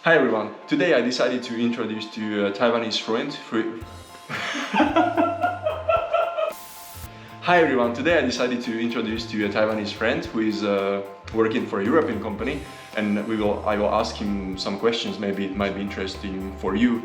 Hi everyone. Today I decided to introduce to you a Taiwanese friend. Hi everyone. Today I decided to introduce to you a Taiwanese friend who is working for a European company, and I will ask him some questions. Maybe it might be interesting for you.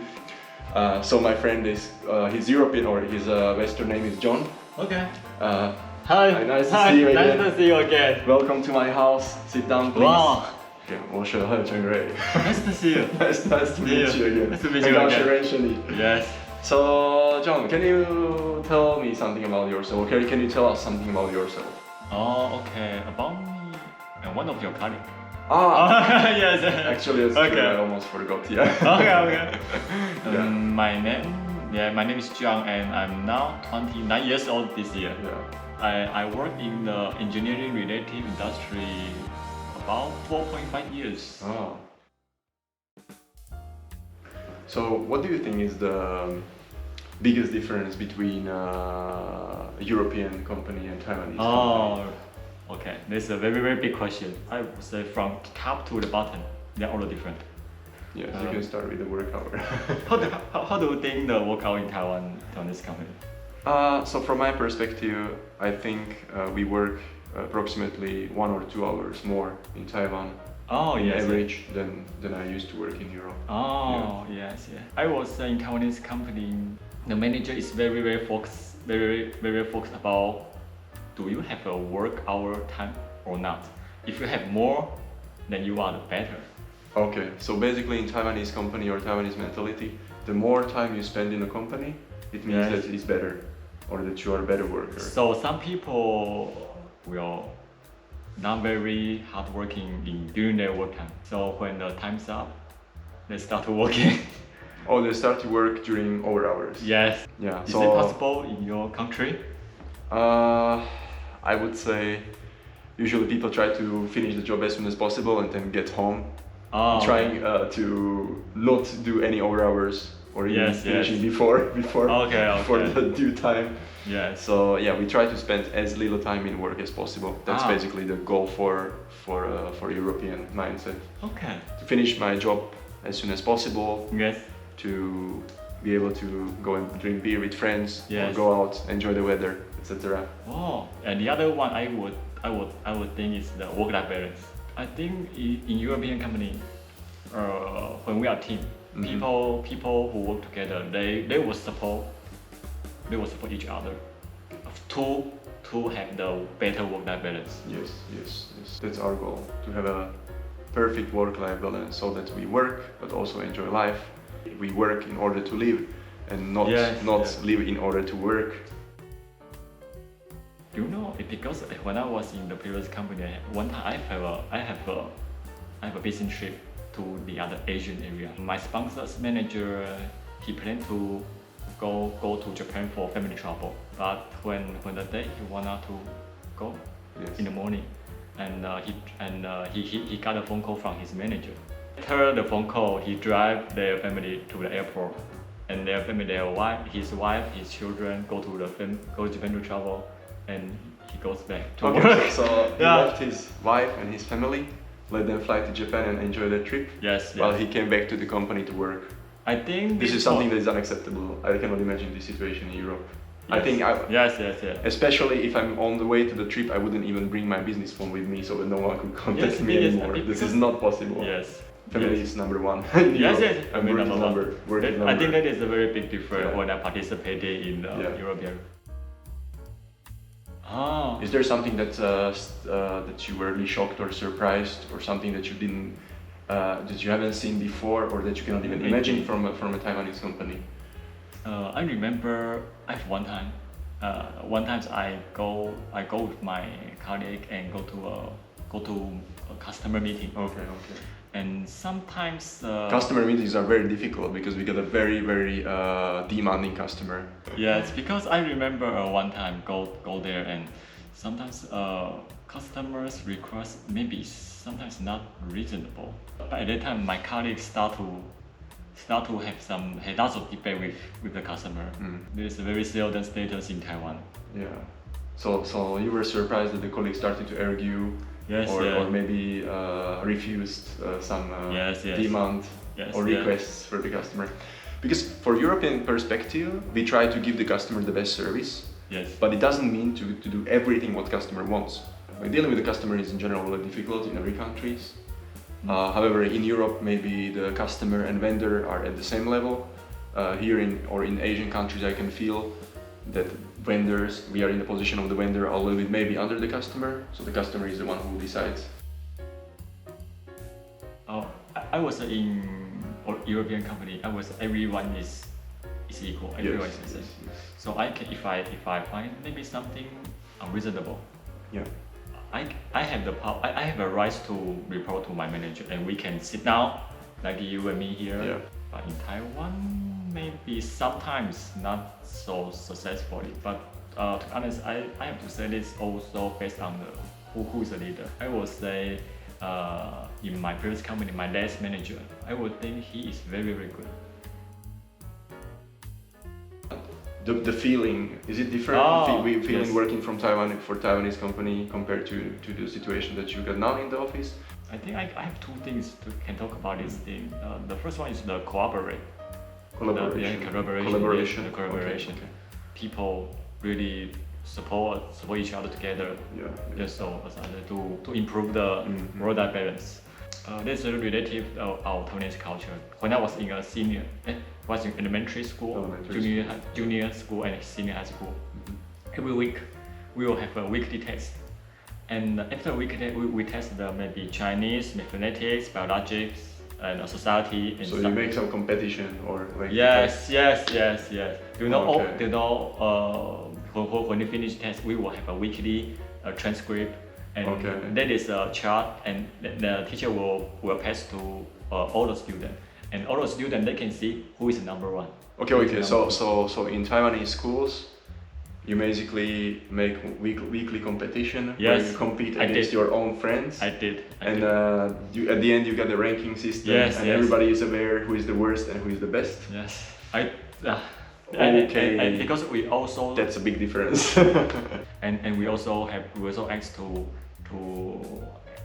So my friend is he's European, or his Western name is John. Okay. Hi. Nice to see you again. Nice to see you again. Welcome to my house. Sit down, please. Wow. Okay, 我是贺成瑞. Nice to see you. Nice to meet you again. Nice to meet you again. 很高兴认识你. Yes. So, John, can you tell me something about yourself? Okay, can you tell us something about yourself? Oh, okay. About me and one of your colleagues. Yes. Actually, it's okay. true. I almost forgot. Yeah. Okay. Yeah. My name is John, and I'm now 29 years old this year. Yeah. I work in the engineering related industry about 4.5 years. Oh. So, what do you think is the biggest difference between a European company and Taiwanese company? Okay. This is a very, very big question. I would say from top to the bottom, they're all different. Yes, you can start with the work hour. How do you think the work hour in Taiwanese company? So from my perspective, I think we work approximately 1 or 2 hours more in Taiwan on average than I used to work in Europe. Yes. I was in Taiwanese company. The manager is very focused about do you have a work hour time or not. If you have more, then you are the better. Okay, so basically in Taiwanese company or Taiwanese mentality, the more time you spend in a company, it means that it's better, or that you are a better worker. So some people will not very hardworking during their work time. So when the time's up, they start to working. Oh, they start to work during overhours. Yes. Yeah. Is it possible in your country? I would say usually people try to finish the job as soon as possible and then get home, trying to not do any overhours or even finishing before the due time. Yeah. So yeah, we try to spend as little time in work as possible. That's basically the goal for European mindset. Okay. To finish my job as soon as possible. Yes. To be able to go and drink beer with friends, or Yes. go out, enjoy the weather, etc. Oh, and the other one I would think is the work-life balance. I think in European company, when we are team, people who work together, they will support each other to have the better work-life balance. Yes. That's our goal, to have a perfect work-life balance, so that we work but also enjoy life. We work in order to live, and not live in order to work. You know, because when I was in the previous company, one time I have a business trip to the other Asian area. My sponsor's manager, he planned to go to Japan for family travel, but when the day he wanted to go in the morning, and he got a phone call from his manager. After the phone call, he drive their family to the airport, and their family, his wife, his children go to Japan to travel, and he goes back to work. So he left his wife and his family, let them fly to Japan and enjoy their trip. Yes. While he came back to the company to work. I think this is something that is unacceptable. I cannot imagine this situation in Europe. Yes. I think yes. Especially if I'm on the way to the trip, I wouldn't even bring my business phone with me, so that no one could contact me anymore. This is not possible. Yes. Family is number one. Yes. Work is number. I think that is a very big difference when I participated in European. Is there something that you were really shocked or surprised, or something that you didn't that you haven't seen before, or that you cannot even imagine from a Taiwanese company? I remember one time I go with my colleague and go to a customer meeting. Okay. And sometimes customer meetings are very difficult because we get a very demanding customer. Yes, because I remember one time go there, and sometimes customers' request maybe sometimes not reasonable. But at that time, my colleagues start to have lots of debate with the customer. There is a very seldom status in Taiwan. Yeah. So you were surprised that the colleagues started to argue, Yes, or maybe refused some demand or requests for the customer. Because for European perspective, we try to give the customer the best service, but it doesn't mean to do everything what customer wants. Like, dealing with the customer is in general difficult in every countries. However, in Europe, maybe the customer and vendor are at the same level. Here in Asian countries, I can feel that we are in the position of the vendor a little bit maybe under the customer, so the customer is the one who decides. I was in a European company. Everyone is equal. Everyone is the same. So I can, if I find maybe something unreasonable, I have the power. I have a right to report to my manager, and we can sit down like you and me here. But in Taiwan, maybe sometimes not so successfully. But to be honest, I have to say this also based on who is the leader. I would say in my previous company, my last manager, I would think he is very good. The feeling, is it different? Feeling working from Taiwan for Taiwanese company compared to the situation that you got now in the office? I think I have two things can talk about this thing. The first one is the collaboration. Okay. People really support each other together. So to improve the work-life balance. This is relative to our Taiwanese culture. When I was in a was in elementary school, junior school, and senior high school. Every week we will have a weekly test, and after a weekly test we test maybe Chinese, mathematics, biologics, and society. And so you make some competition or like? Yes. You know, when you finish test, we will have a weekly transcript, and that is a chart, and the teacher will pass to all the students. And all the students, they can see who is the number one. Okay. So in Taiwanese schools, you basically make weekly competition where you compete against your own friends. I did. At the end you get the ranking system, everybody is aware who is the worst and who is the best. Yes. Okay. Because we also. That's a big difference. and we also asked to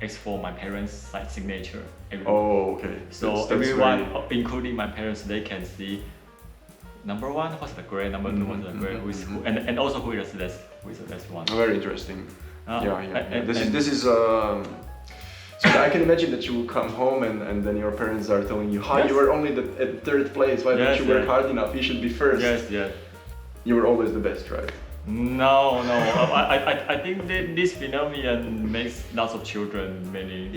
ask for my parents' signature. Okay. So that's everyone, including my parents, they can see number one, what's the grade, number two, what's the grade, and also who is the best one. Very interesting. This is. So I can imagine that you will come home and then your parents are telling you, you were only at third place. Why don't you work hard enough? You should be first. Yes. You were always the best, right? No. I think this phenomenon makes lots of children many.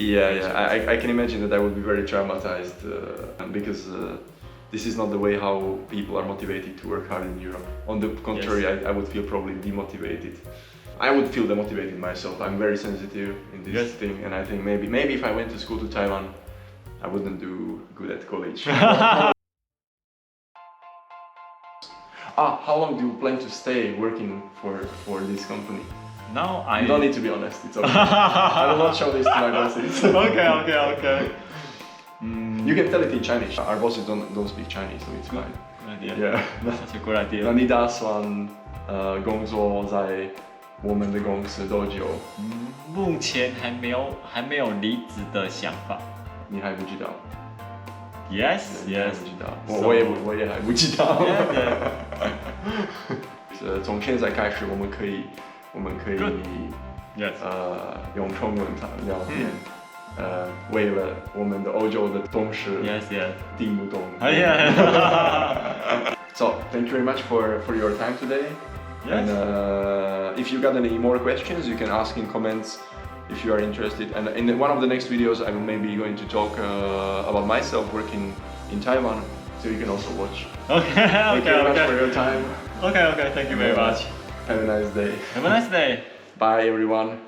I can imagine that I would be very traumatized because this is not the way how people are motivated to work hard in Europe. On the contrary, I would feel probably demotivated. I would feel demotivated myself. I'm very sensitive in this thing, and I think maybe if I went to school to Taiwan, I wouldn't do good at college. How long do you plan to stay working for this company? Now You don't need to be honest, it's okay. I will not show this to my bosses. Okay. You can tell it in Chinese. Our bosses don't speak Chinese, so it's fine. Good idea. That's a good idea. 那你打算工作在我们的公司多久？目前还没有离职的想法。你还不知道？ Yes. 不知道，我也还不知道。从现在开始，我们可以用中文聊天。为了我们的欧洲的同事听不懂。So thank you very much for your time today. And if you got any more questions, you can ask in comments. If you are interested, and in one of the next videos I will maybe going to talk about myself working in Taiwan, so you can also watch. Thank you very much for your time. Okay, thank you very much. Have a nice day. Have a nice day. Bye everyone.